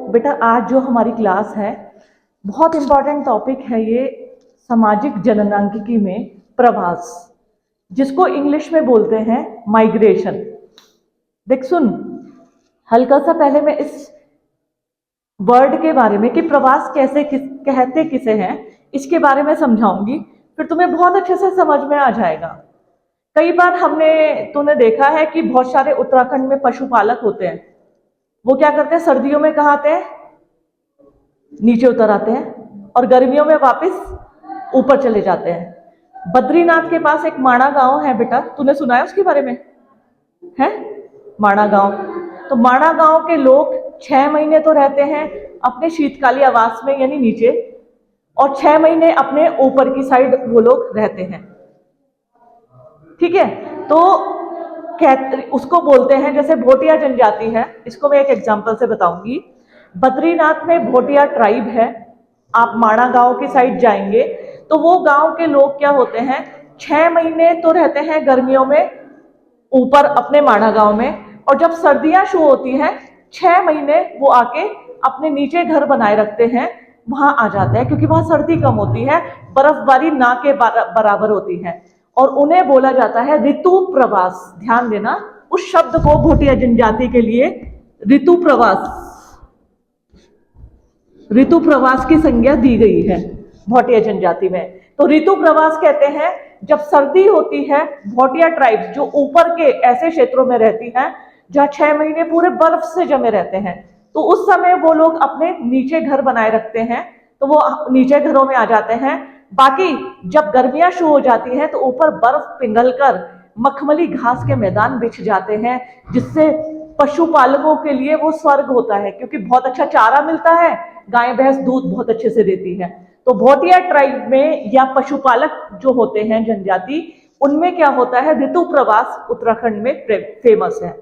बेटा आज जो हमारी क्लास है बहुत इंपॉर्टेंट टॉपिक है ये सामाजिक जननांकिकी में प्रवास, जिसको इंग्लिश में बोलते हैं माइग्रेशन। देख सुन, हल्का सा पहले मैं इस वर्ड के बारे में कि प्रवास कैसे कहते किसे हैं इसके बारे में समझाऊंगी, फिर तुम्हें बहुत अच्छे से समझ में आ जाएगा। कई बार तूने देखा है कि बहुत सारे उत्तराखंड में पशुपालक होते हैं। वो क्या करते हैं, सर्दियों में कहाँ आते हैं, नीचे उतर आते हैं और गर्मियों में वापस ऊपर चले जाते हैं। बद्रीनाथ के पास एक माणा गांव है बेटा, तूने सुना है उसके बारे में? है माणा गांव। तो माणा गांव के लोग 6 महीने तो रहते हैं अपने शीतकालीन आवास में यानी नीचे, और 6 महीने अपने ऊपर की साइड वो लोग रहते हैं। ठीक है, तो उसको बोलते हैं, जैसे भोटिया जनजाति है, इसको मैं एक एग्जांपल से बताऊंगी। बद्रीनाथ में भोटिया ट्राइब है। आप माणा गांव की साइड जाएंगे तो वो गांव के लोग क्या होते हैं, 6 महीने तो रहते हैं गर्मियों में ऊपर अपने माणा गांव में, और जब सर्दियां शुरू होती हैं 6 महीने वो आके अपने नीचे घर बनाए रखते हैं, वहां आ जाते हैं, क्योंकि वहां सर्दी कम होती है, बर्फबारी ना के बराबर होती है, और उन्हें बोला जाता है ऋतु प्रवास। ध्यान देना, उस शब्द को भोटिया जनजाति के लिए ऋतु प्रवास की संज्ञा दी गई है भोटिया जनजाति में। तो ऋतु प्रवास कहते हैं जब सर्दी होती है। भोटिया ट्राइब्स जो ऊपर के ऐसे क्षेत्रों में रहती हैं जहां 6 महीने पूरे बर्फ से जमे रहते हैं, तो उस समय वो लोग अपने नीचे घर बनाए रखते हैं, तो वो नीचे घरों में आ जाते हैं। बाकी जब गर्मियां शुरू हो जाती हैं तो ऊपर बर्फ पिघलकर मखमली घास के मैदान बिछ जाते हैं, जिससे पशुपालकों के लिए वो स्वर्ग होता है, क्योंकि बहुत अच्छा चारा मिलता है, गाय भैंस दूध बहुत अच्छे से देती है। तो भोटिया ट्राइब में या पशुपालक जो होते हैं जनजाति, उनमें क्या होता है, ऋतु प्रवास उत्तराखंड में फेमस है।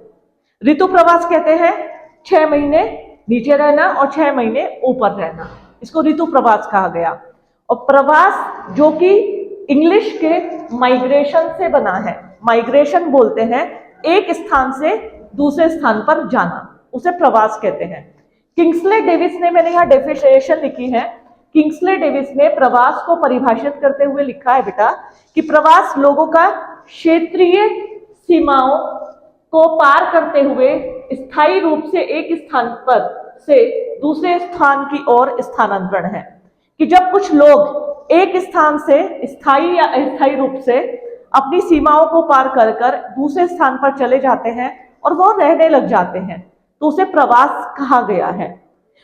ऋतु प्रवास कहते हैं 6 महीने नीचे रहना और 6 महीने ऊपर रहना, इसको ऋतु प्रवास कहा गया। और प्रवास जो कि इंग्लिश के माइग्रेशन से बना है, माइग्रेशन बोलते हैं एक स्थान से दूसरे स्थान पर जाना, उसे प्रवास कहते हैं। किंग्सले डेविस ने, मैंने यहाँ डेफिनेशन लिखी है, किंग्सले डेविस ने प्रवास को परिभाषित करते हुए लिखा है बेटा कि प्रवास लोगों का क्षेत्रीय सीमाओं को पार करते हुए स्थायी रूप से एक स्थान पर से दूसरे स्थान की ओर स्थानांतरण है। कि जब कुछ लोग एक स्थान से स्थायी या अस्थायी रूप से अपनी सीमाओं को पार कर कर दूसरे स्थान पर चले जाते हैं और वो रहने लग जाते हैं, तो उसे प्रवास कहा गया है।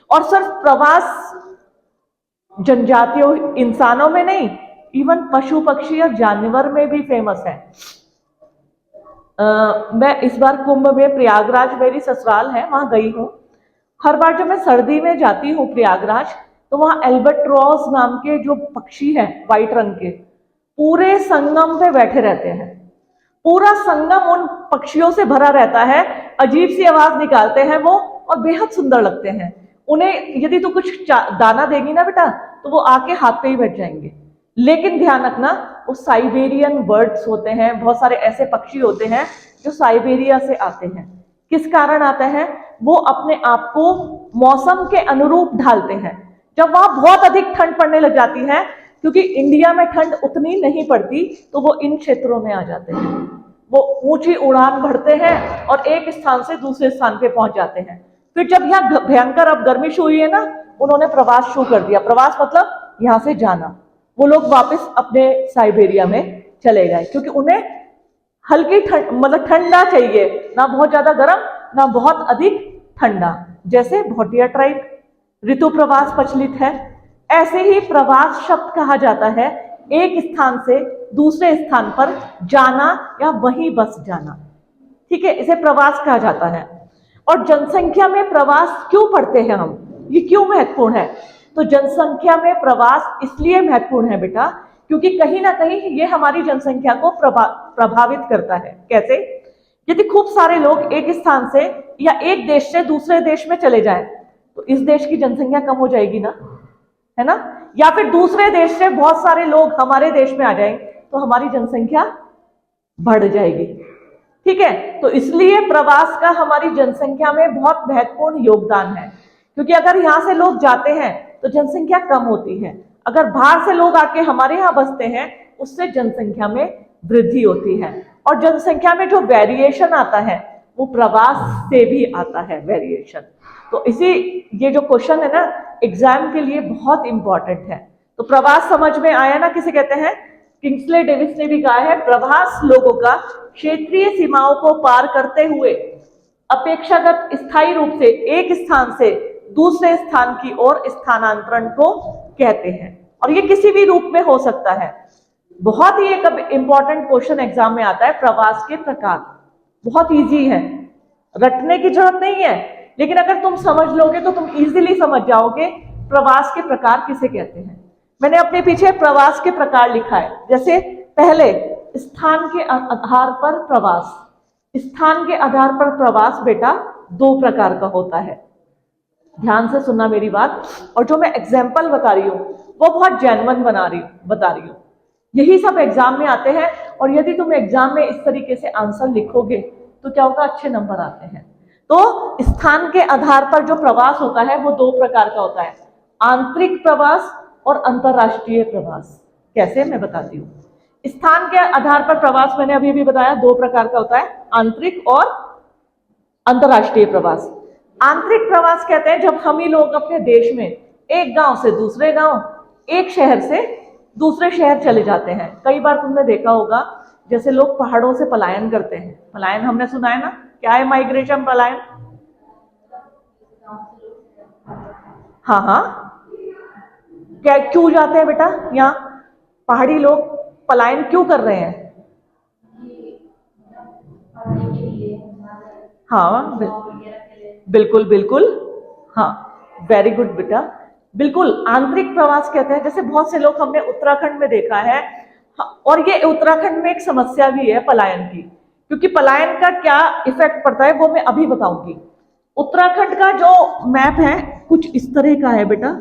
और सिर्फ प्रवास जनजातियों, इंसानों में नहीं, इवन पशु पक्षी और जानवर में भी फेमस है। मैं इस बार कुंभ में प्रयागराज, मेरी ससुराल है, वहां गई हूं। हर बार जब मैं सर्दी में जाती हूँ प्रयागराज, तो वहां एल्बाट्रॉस नाम के जो पक्षी हैं व्हाइट रंग के, पूरे संगम पे बैठे रहते हैं। पूरा संगम उन पक्षियों से भरा रहता है, अजीब सी आवाज निकालते हैं वो, और बेहद सुंदर लगते हैं। उन्हें यदि तो कुछ दाना देगी ना बेटा, तो वो आके हाथ पे ही बैठ जाएंगे। लेकिन ध्यान रखना, वो साइबेरियन बर्ड्स होते हैं, बहुत सारे ऐसे पक्षी होते हैं जो साइबेरिया से आते हैं। किस कारण आते हैं? वो अपने आप को मौसम के अनुरूप ढालते हैं। जब वहां बहुत अधिक ठंड पड़ने लग जाती है, क्योंकि इंडिया में ठंड उतनी नहीं पड़ती, तो वो इन क्षेत्रों में आ जाते हैं। वो ऊंची उड़ान भरते हैं और एक स्थान से दूसरे स्थान पे पहुंच जाते हैं। फिर जब यहाँ भयंकर अब गर्मी शुरू हुई है ना, उन्होंने प्रवास शुरू कर दिया। प्रवास मतलब यहाँ से जाना। वो लोग वापस अपने साइबेरिया में चले गए, क्योंकि उन्हें हल्की ठंड, मतलब ठंडा चाहिए, ना बहुत ज्यादा गर्म ना बहुत अधिक ठंडा। जैसे भोटिया ट्राइब ऋतु प्रवास प्रचलित है, ऐसे ही प्रवास शब्द कहा जाता है एक स्थान से दूसरे स्थान पर जाना या वहीं बस जाना। ठीक है, इसे प्रवास कहा जाता है। और जनसंख्या में प्रवास क्यों पढ़ते हैं हम, ये क्यों महत्वपूर्ण है? तो जनसंख्या में प्रवास इसलिए महत्वपूर्ण है बेटा, क्योंकि कहीं ना कहीं ये हमारी जनसंख्या को प्रभावित करता है। कैसे? यदि खूब सारे लोग एक स्थान से या एक देश से दूसरे देश में चले जाएं, तो इस देश की जनसंख्या कम हो जाएगी ना, है ना? या फिर दूसरे देश से बहुत सारे लोग हमारे देश में आ जाएं, तो हमारी जनसंख्या बढ़ जाएगी। ठीक है, तो इसलिए प्रवास का हमारी जनसंख्या में बहुत महत्वपूर्ण योगदान है। क्योंकि अगर यहाँ से लोग जाते हैं तो जनसंख्या कम होती है, अगर बाहर से लोग आके हमारे यहाँ बसते हैं उससे जनसंख्या में वृद्धि होती है। और जनसंख्या में जो वेरिएशन आता है वो प्रवास से भी आता है वेरिएशन। तो इसी ये जो क्वेश्चन है ना एग्जाम के लिए बहुत इंपॉर्टेंट है। तो प्रवास समझ में आया ना, किसे कहते हैं? किंग्सले डेविस ने भी कहा है प्रवास लोगों का क्षेत्रीय सीमाओं को पार करते हुए अपेक्षाकृत स्थायी रूप से एक स्थान से दूसरे स्थान की ओर स्थानांतरण को कहते हैं। और ये किसी भी रूप में हो सकता है। बहुत ही एक इंपॉर्टेंट क्वेश्चन एग्जाम में आता है, प्रवास के प्रकार। बहुत इजी है, रटने की जरूरत नहीं है, लेकिन अगर तुम समझ लोगे तो तुम इजीली समझ जाओगे प्रवास के प्रकार किसे कहते हैं। मैंने अपने पीछे प्रवास के प्रकार लिखा है। जैसे पहले स्थान के आधार पर प्रवास। स्थान के आधार पर प्रवास बेटा दो प्रकार का होता है, ध्यान से सुनना मेरी बात। और जो मैं एग्जाम्पल बता रही हूँ वो बहुत जेन्युइन बता रही हूँ। यही सब एग्जाम में आते हैं और यदि तुम एग्जाम में इस तरीके से आंसर लिखोगे तो क्या होगा, अच्छे नंबर आते हैं। तो स्थान के आधार पर जो प्रवास होता है वो दो प्रकार का होता है, आंतरिक प्रवास और अंतरराष्ट्रीय प्रवास। कैसे, मैं बताती हूँ। स्थान के आधार पर प्रवास मैंने अभी भी बताया दो प्रकार का होता है, आंतरिक और अंतरराष्ट्रीय प्रवास। आंतरिक प्रवास कहते हैं जब हम ही लोग अपने देश में एक गांव से दूसरे गांव, एक शहर से दूसरे शहर चले जाते हैं। कई बार तुमने देखा होगा जैसे लोग पहाड़ों से पलायन करते हैं। पलायन हमने सुना है ना, क्या है माइग्रेशन, पलायन? हाँ हाँ, क्या क्यों जाते हैं बेटा? यहाँ पहाड़ी लोग पलायन क्यों कर रहे हैं? हाँ बिल्कुल बिल्कुल, हाँ वेरी गुड बेटा, बिल्कुल। आंतरिक प्रवास कहते हैं, जैसे बहुत से लोग हमने उत्तराखंड में देखा है। और ये उत्तराखंड में एक समस्या भी है पलायन की, क्योंकि पलायन का क्या इफेक्ट पड़ता है वो मैं अभी बताऊंगी। उत्तराखंड का जो मैप है कुछ इस तरह का है बेटा,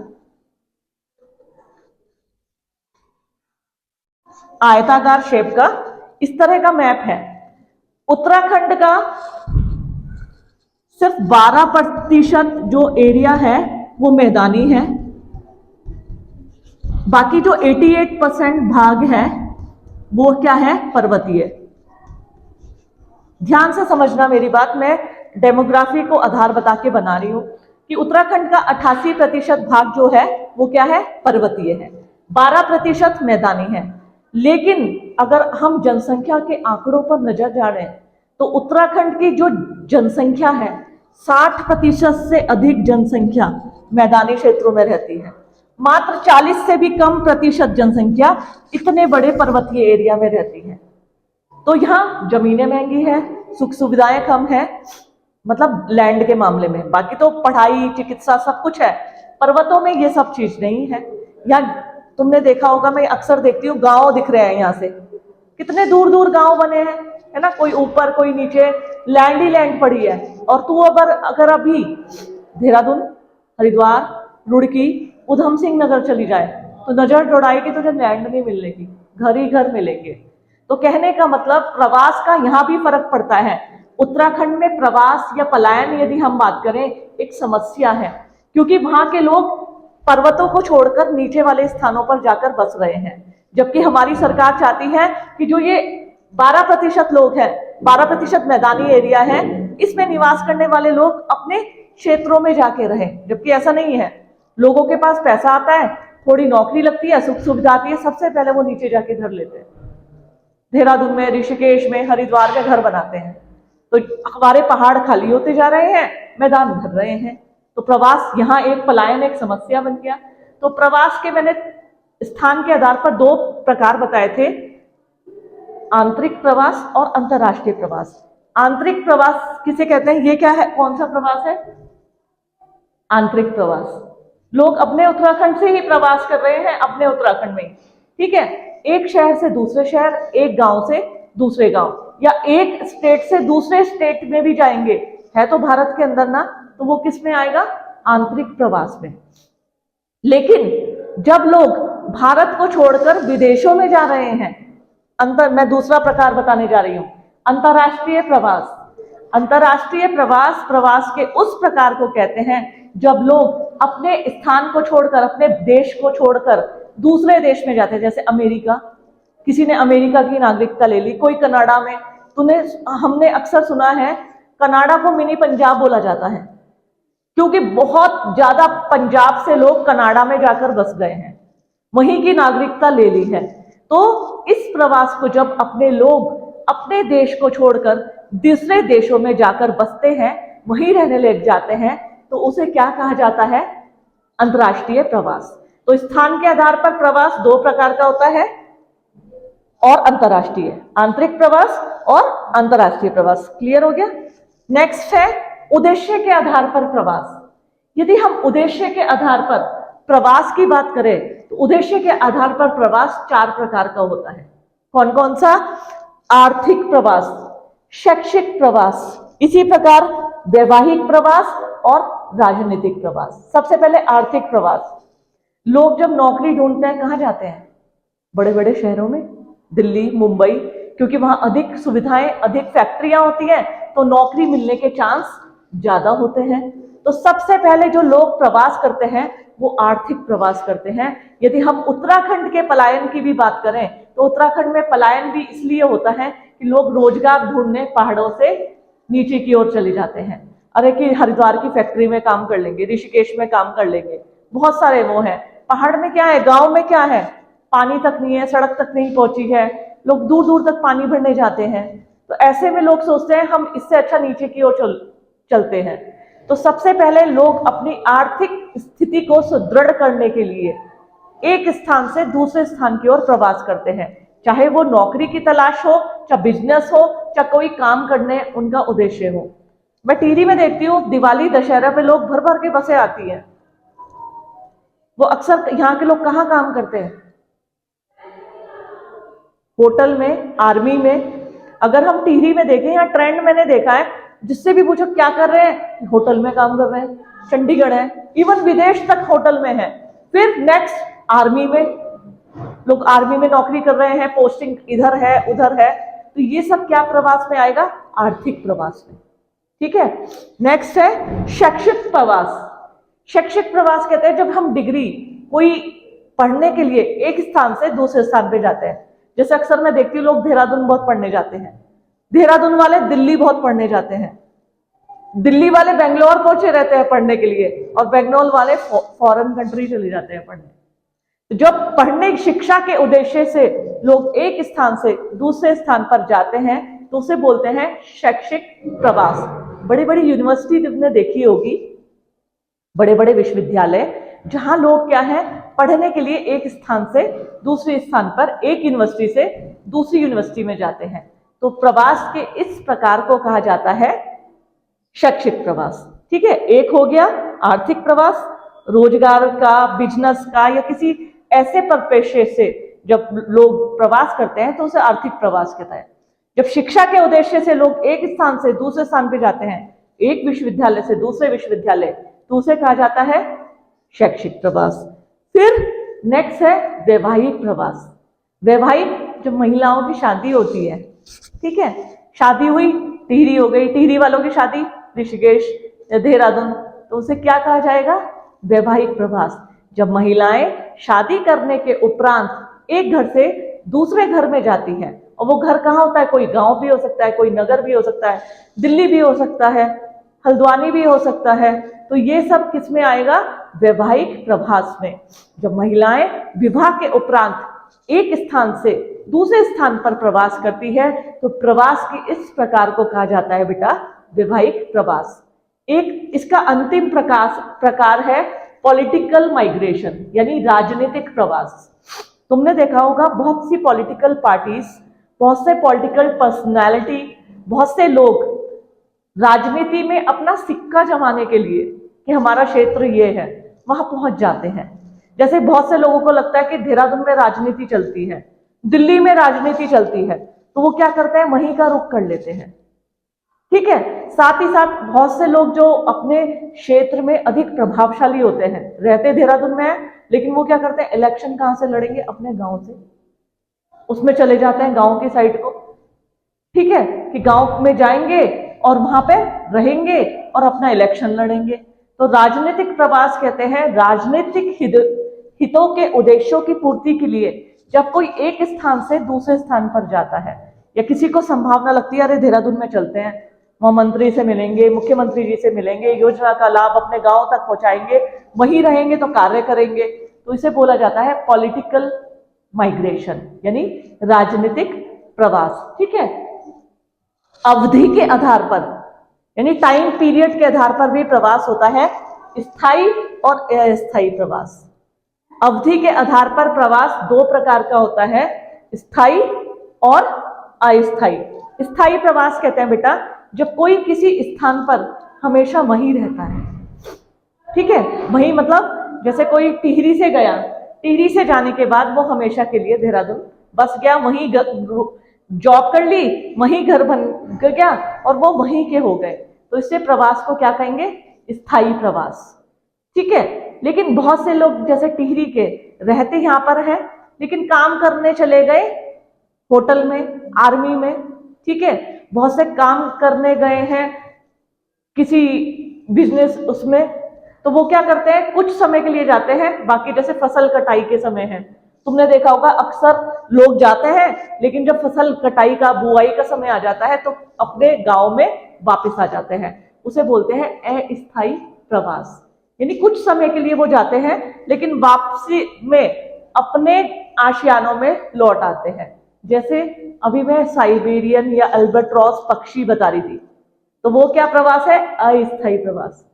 आयताकार शेप का इस तरह का मैप है। उत्तराखंड का सिर्फ 12% जो एरिया है वो मैदानी है, बाकी जो 88% भाग है वो क्या है, पर्वतीय। ध्यान से समझना मेरी बात, मैं डेमोग्राफी को आधार बता के बना रही हूं कि उत्तराखंड का 88% भाग जो है वो क्या है, पर्वतीय है, 12% मैदानी है। लेकिन अगर हम जनसंख्या के आंकड़ों पर नजर डालें तो उत्तराखंड की जो जनसंख्या है 60% से अधिक जनसंख्या मैदानी क्षेत्रों में रहती है, मात्र 40 से भी कम प्रतिशत जनसंख्या इतने बड़े पर्वतीय एरिया में रहती है। तो यहाँ जमीनें महंगी है, सुख सुविधाएं कम है, मतलब लैंड के मामले में। बाकी तो पढ़ाई चिकित्सा सब कुछ है, पर्वतों में ये सब चीज नहीं है। यहाँ तुमने देखा होगा, मैं अक्सर देखती हूँ गांव दिख रहे हैं यहाँ से, कितने दूर दूर गांव बने हैं, है ना, कोई ऊपर कोई नीचे, लैंड ही लैंड पड़ी है। और तू अगर अभी देहरादून, हरिद्वार, रुड़की, उधम सिंह नगर चली जाए तो नजर दौड़ाएगी तुझे लैंड नहीं मिलेगी, घर ही घर मिलेंगे। तो कहने का मतलब प्रवास का यहाँ भी फर्क पड़ता है। उत्तराखंड में प्रवास या पलायन यदि हम बात करें एक समस्या है, क्योंकि वहां के लोग पर्वतों को छोड़कर नीचे वाले स्थानों पर जाकर बस रहे हैं, जबकि हमारी सरकार चाहती है कि जो ये 12% लोग हैं, 12% मैदानी एरिया है, इसमें निवास करने वाले लोग अपने क्षेत्रों में जाके रहें। जबकि ऐसा नहीं है, लोगों के पास पैसा आता है, थोड़ी नौकरी लगती है, सुख सुविधा आती है, सबसे पहले वो नीचे जाके घर लेते हैं, देहरादून में, ऋषिकेश में, हरिद्वार में घर बनाते हैं। तो हमारे पहाड़ खाली होते जा रहे हैं, मैदान भर रहे हैं। तो प्रवास यहाँ एक पलायन एक समस्या बन गया। तो प्रवास के मैंने स्थान के आधार पर दो प्रकार बताए थे, आंतरिक प्रवास और अंतरराष्ट्रीय प्रवास। आंतरिक प्रवास किसे कहते हैं, ये क्या है, कौन सा प्रवास है, आंतरिक प्रवास। लोग अपने उत्तराखंड से ही प्रवास कर रहे हैं, अपने उत्तराखंड में, ठीक है, एक शहर से दूसरे शहर, एक गांव से दूसरे गांव, या एक स्टेट से दूसरे स्टेट में भी जाएंगे, है तो भारत के अंदर ना, तो वो किस में आएगा, आंतरिक प्रवास में। लेकिन जब लोग भारत को छोड़कर विदेशों में जा रहे हैं, मैं दूसरा प्रकार बताने जा रही हूं, अंतरराष्ट्रीय प्रवास। अंतरराष्ट्रीय प्रवास प्रवास के उस प्रकार को कहते हैं जब लोग अपने स्थान को छोड़कर, अपने देश को छोड़कर दूसरे देश में जाते हैं, जैसे अमेरिका, किसी ने अमेरिका की नागरिकता ले ली, कोई कनाडा में, हमने अक्सर सुना है कनाडा को मिनी पंजाब बोला जाता है, क्योंकि बहुत ज्यादा पंजाब से लोग कनाडा में जाकर बस गए हैं, वहीं की नागरिकता ले ली है। तो इस प्रवास को जब अपने लोग अपने देश को छोड़कर दूसरे देशों में जाकर बसते हैं, वहीं रहने लग जाते हैं, तो उसे क्या कहा जाता है? अंतर्राष्ट्रीय प्रवास। तो स्थान के आधार पर प्रवास दो प्रकार का होता है, और अंतर्राष्ट्रीय, आंतरिक प्रवास और अंतर्राष्ट्रीय प्रवास। क्लियर हो गया? नेक्स्ट है उद्देश्य के आधार पर प्रवास। यदि हम उद्देश्य के आधार पर प्रवास की बात करें तो उद्देश्य के आधार पर प्रवास चार प्रकार का होता है। कौन कौन सा? आर्थिक प्रवास, शैक्षिक प्रवास, इसी प्रकार वैवाहिक प्रवास और राजनीतिक प्रवास। सबसे पहले आर्थिक प्रवास। लोग जब नौकरी ढूंढते हैं कहाँ जाते हैं? बड़े बड़े शहरों में, दिल्ली, मुंबई, क्योंकि वहां अधिक सुविधाएं, अधिक फैक्ट्रियां होती हैं, तो नौकरी मिलने के चांस ज्यादा होते हैं। तो सबसे पहले जो लोग प्रवास करते हैं वो आर्थिक प्रवास करते हैं। यदि हम उत्तराखंड के पलायन की भी बात करें तो उत्तराखंड में पलायन भी इसलिए होता है कि लोग रोजगार ढूंढने पहाड़ों से नीचे की ओर चले जाते हैं। अरे कि हरिद्वार की फैक्ट्री में काम कर लेंगे, ऋषिकेश में काम कर लेंगे, बहुत सारे वो हैं। पहाड़ में क्या है, गांव में क्या है, पानी तक नहीं है, सड़क तक नहीं पहुंची है, लोग दूर दूर तक पानी भरने जाते हैं। तो ऐसे में लोग सोचते हैं हम इससे अच्छा नीचे की ओर चलते हैं। तो सबसे पहले लोग अपनी आर्थिक स्थिति को सुदृढ़ करने के लिए एक स्थान से दूसरे स्थान की ओर प्रवास करते हैं, चाहे वो नौकरी की तलाश हो, चाहे बिजनेस हो, चाहे कोई काम करने उनका उद्देश्य हो। मैं टीवी में देखती हूँ दिवाली दशहरा पे लोग भर भर के बसें आती हैं। वो अक्सर यहाँ के लोग कहाँ काम करते हैं? होटल में, आर्मी में। अगर हम टिहरी में देखें, यहाँ ट्रेंड मैंने देखा है, जिससे भी पूछो क्या कर रहे हैं, होटल में काम कर रहे हैं, चंडीगढ़ है, इवन विदेश तक होटल में है। फिर नेक्स्ट आर्मी में, लोग आर्मी में नौकरी कर रहे हैं, पोस्टिंग इधर है उधर है। तो ये सब क्या प्रवास में आएगा? आर्थिक प्रवास में। ठीक है। नेक्स्ट है शैक्षिक प्रवास। शैक्षिक प्रवास कहते हैं जब हम डिग्री कोई पढ़ने के लिए एक स्थान से दूसरे स्थान पे जाते हैं। जैसे अक्सर मैं देखती हूँ लोग देहरादून बहुत पढ़ने जाते हैं, देहरादून वाले दिल्ली बहुत पढ़ने जाते हैं, दिल्ली वाले बेंगलोर पहुंचे रहते हैं पढ़ने के लिए, और बेंगलोर वाले फॉरेन कंट्री चले जाते हैं पढ़ने। जब पढ़ने शिक्षा के उद्देश्य से लोग एक स्थान से दूसरे स्थान पर जाते हैं तो उसे बोलते हैं शैक्षिक प्रवास। बड़ी बड़ी यूनिवर्सिटी तुमने देखी होगी, बड़े बड़े विश्वविद्यालय, जहां लोग क्या है पढ़ने के लिए एक स्थान से दूसरे स्थान पर, एक यूनिवर्सिटी से दूसरी यूनिवर्सिटी में जाते हैं। तो प्रवास के इस प्रकार को कहा जाता है शैक्षिक प्रवास। ठीक है। एक हो गया आर्थिक प्रवास, रोजगार का, बिजनेस का, या किसी ऐसे परिपेक्ष्य से जब लोग प्रवास करते हैं तो उसे आर्थिक प्रवास कहता है। जब शिक्षा के उद्देश्य से लोग एक स्थान से दूसरे स्थान पे जाते हैं, एक विश्वविद्यालय से दूसरे विश्वविद्यालय, तो उसे कहा जाता है शैक्षिक प्रवास। फिर नेक्स्ट है वैवाहिक प्रवास। वैवाहिक जब महिलाओं की शादी होती है, ठीक है, शादी हुई, टिहरी हो गई, टिहरी वालों की शादी ऋषिकेश या देहरादून, तो उसे क्या कहा जाएगा? वैवाहिक प्रवास। जब महिलाएं शादी करने के उपरांत एक घर से दूसरे घर में जाती हैं, और वो घर कहाँ होता है? कोई गांव भी हो सकता है, कोई नगर भी हो सकता है, दिल्ली भी हो सकता है, हल्द्वानी भी हो सकता है। तो ये सब किस में आएगा? वैवाहिक प्रवास में। जब महिलाएं विवाह के उपरांत एक स्थान से दूसरे स्थान पर प्रवास करती है तो प्रवास की इस प्रकार को कहा जाता है बेटा वैवाहिक प्रवास। एक इसका अंतिम प्रकार है पॉलिटिकल माइग्रेशन, यानी राजनीतिक प्रवास। तुमने देखा होगा बहुत सी पॉलिटिकल पार्टीज, बहुत से पॉलिटिकल पर्सनालिटी, बहुत से लोग राजनीति में अपना सिक्का जमाने के लिए कि हमारा क्षेत्र ये है, वहां पहुंच जाते हैं। जैसे बहुत से लोगों को लगता है कि देहरादून में राजनीति चलती है, दिल्ली में राजनीति चलती है, तो वो क्या करते हैं? वहीं का रुख कर लेते हैं। ठीक है। साथ ही साथ बहुत से लोग जो अपने क्षेत्र में अधिक प्रभावशाली होते हैं, रहते देहरादून में है, लेकिन वो क्या करते हैं? इलेक्शन कहां से लड़ेंगे? अपने गांव से, उसमें चले जाते हैं गांव की साइड को। ठीक है, कि गांव में जाएंगे और वहां पे रहेंगे और अपना इलेक्शन लड़ेंगे। तो राजनीतिक प्रवास कहते हैं राजनीतिक हितों के उद्देश्यों की पूर्ति के लिए जब कोई एक स्थान से दूसरे स्थान पर जाता है, या किसी को संभावना लगती है अरे देहरादून में चलते हैं, वहां मंत्री से मिलेंगे, मुख्यमंत्री जी से मिलेंगे, योजना का लाभ अपने गांव तक पहुंचाएंगे, वहीं रहेंगे तो कार्य करेंगे, तो इसे बोला जाता है पॉलिटिकल माइग्रेशन, यानी राजनीतिक प्रवास। ठीक है। अवधि के आधार पर यानी टाइम पीरियड के आधार पर भी प्रवास होता है, स्थायी और अस्थायी प्रवास। अवधि के आधार पर प्रवास दो प्रकार का होता है, स्थायी और अस्थायी। स्थायी प्रवास कहते हैं बेटा जब कोई किसी स्थान पर हमेशा वहीं रहता है। ठीक है, वहीं मतलब जैसे कोई टिहरी से गया, टिहरी से जाने के बाद वो हमेशा के लिए देहरादून बस गया, वहीं जॉब कर ली, वहीं घर बन गया और वो वहीं के हो गए, तो इससे प्रवास को क्या कहेंगे? स्थायी प्रवास। ठीक है। लेकिन बहुत से लोग जैसे टिहरी के रहते यहाँ पर है लेकिन काम करने चले गए होटल में, आर्मी में। ठीक है, बहुत से काम करने गए हैं किसी बिजनेस उसमें, तो वो क्या करते हैं कुछ समय के लिए जाते हैं, बाकी जैसे फसल कटाई के समय है, तुमने देखा होगा अक्सर लोग जाते हैं लेकिन जब फसल कटाई का बुआई का समय आ जाता है तो अपने गांव में वापस आ जाते हैं, उसे बोलते हैं अस्थायी प्रवास। यानी कुछ समय के लिए वो जाते हैं लेकिन वापसी में अपने आशियानों में लौट आते हैं। जैसे अभी मैं साइबेरियन या अल्बाट्रॉस पक्षी बता रही थी, तो वो क्या प्रवास है? अस्थायी प्रवास।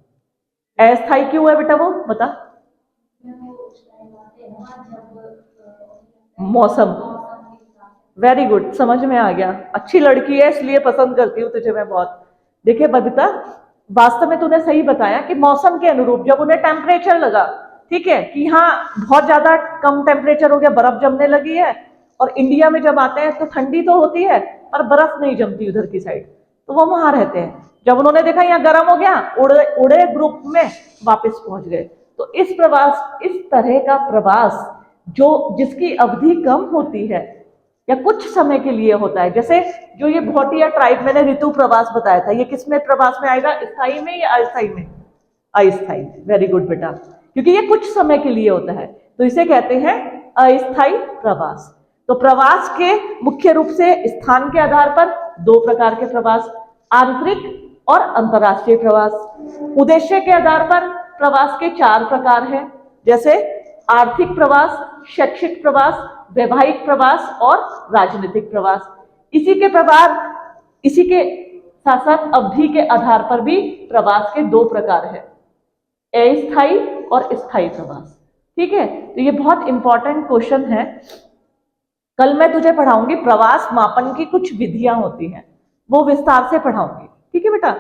अस्थायी क्यों है बेटा वो बता? मौसम। वेरी गुड, समझ में आ गया, अच्छी लड़की है इसलिए पसंद करती हूँ तुझे मैं बहुत। देखिए बबीता, वास्तव में तूने सही बताया कि मौसम के अनुरूप जब उन्हें टेम्परेचर लगा, ठीक है, कि हाँ बहुत ज्यादा कम टेम्परेचर हो गया, बर्फ जमने लगी है, और इंडिया में जब आते हैं तो ठंडी तो होती है पर बर्फ नहीं जमती उधर की साइड, तो वो वहां रहते हैं। जब उन्होंने देखा यहाँ गर्म हो गया, उड़े उड़े ग्रुप में वापस पहुंच गए। तो इस तरह का प्रवास जो जिसकी अवधि कम होती है या कुछ समय के लिए होता है, जैसे जो ये भोटिया ट्राइब मैंने ऋतु प्रवास बताया था, ये किस में प्रवास में आएगा? स्थायी में या अस्थायी में? अस्थायी। वेरी गुड बेटा, क्योंकि ये कुछ समय के लिए होता है तो इसे कहते हैं अस्थायी प्रवास। तो प्रवास के मुख्य रूप से स्थान के आधार पर दो प्रकार के प्रवास, आंतरिक और अंतरराष्ट्रीय प्रवास। उद्देश्य के आधार पर प्रवास के चार प्रकार हैं, जैसे आर्थिक प्रवास, शैक्षिक प्रवास, वैवाहिक प्रवास और राजनीतिक प्रवास। इसी के साथ साथ अवधि के आधार पर भी प्रवास के दो प्रकार हैं, अस्थायी और स्थायी प्रवास। ठीक है, तो ये बहुत इंपॉर्टेंट क्वेश्चन है। कल मैं तुझे पढ़ाऊंगी प्रवास मापन की कुछ विधियां होती हैं, वो विस्तार से पढ़ाऊंगी। ठीक है बेटा।